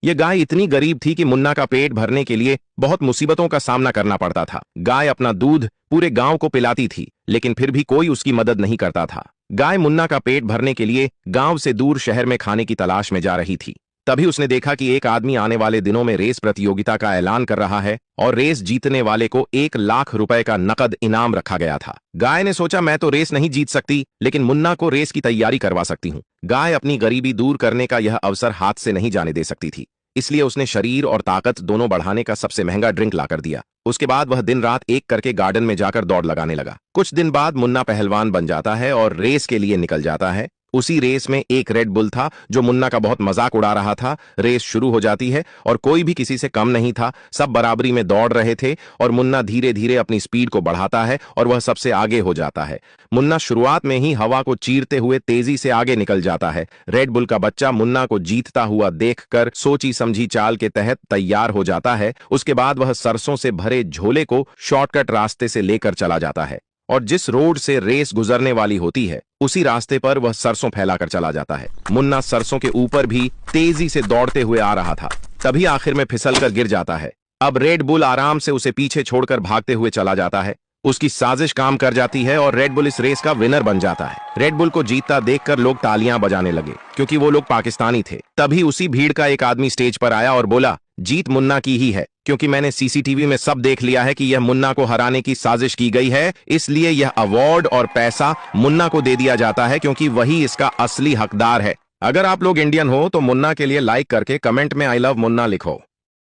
ये गाय इतनी गरीब थी कि मुन्ना का पेट भरने के लिए बहुत मुसीबतों का सामना करना पड़ता था। गाय अपना दूध पूरे गांव को पिलाती थी, लेकिन फिर भी कोई उसकी मदद नहीं करता था। गाय मुन्ना का पेट भरने के लिए गांव से दूर शहर में खाने की तलाश में जा रही थी। तभी उसने देखा कि एक आदमी आने वाले दिनों में रेस प्रतियोगिता का ऐलान कर रहा है और रेस जीतने वाले को 1 लाख रुपए का नकद इनाम रखा गया था। गाय ने सोचा, मैं तो रेस नहीं जीत सकती, लेकिन मुन्ना को रेस की तैयारी करवा सकती हूँ। गाय अपनी गरीबी दूर करने का यह अवसर हाथ से नहीं जाने दे सकती थी, इसलिए उसने शरीर और ताकत दोनों बढ़ाने का सबसे महंगा ड्रिंक लाकर दिया। उसके बाद वह दिन रात एक करके गार्डन में जाकर दौड़ लगाने लगा। कुछ दिन बाद मुन्ना पहलवान बन जाता है और रेस के लिए निकल जाता है। उसी रेस में एक रेड बुल था जो मुन्ना का बहुत मजाक उड़ा रहा था। रेस शुरू हो जाती है और कोई भी किसी से कम नहीं था, सब बराबरी में दौड़ रहे थे और मुन्ना धीरे धीरे अपनी स्पीड को बढ़ाता है और वह सबसे आगे हो जाता है। मुन्ना शुरुआत में ही हवा को चीरते हुए तेजी से आगे निकल जाता है। रेड बुल का बच्चा मुन्ना को जीतता हुआ देखकर सोची समझी चाल के तहत तैयार हो जाता है। उसके बाद वह सरसों से भरे झोले को शॉर्टकट रास्ते से लेकर चला जाता है और जिस रोड से रेस गुजरने वाली होती है उसी रास्ते पर वह सरसों फैलाकर चला जाता है। मुन्ना सरसों के ऊपर भी तेजी से दौड़ते हुए आ रहा था, तभी आखिर में फिसलकर गिर जाता है। अब रेड बुल आराम से उसे पीछे छोड़कर भागते हुए चला जाता है। उसकी साजिश काम कर जाती है और रेड बुल इस रेस का विनर बन जाता है। रेड बुल को जीतता देखकर लोग तालियां बजाने लगे, क्योंकि वो लोग पाकिस्तानी थे। तभी उसी भीड़ का एक आदमी स्टेज पर आया और बोला, जीत मुन्ना की ही है, क्योंकि मैंने सीसीटीवी में सब देख लिया है कि यह मुन्ना को हराने की साजिश की गई है, इसलिए यह अवार्ड और पैसा मुन्ना को दे दिया जाता है, क्योंकि वही इसका असली हकदार है। अगर आप लोग इंडियन हो तो मुन्ना के लिए लाइक करके कमेंट में आई लव मुन्ना लिखो।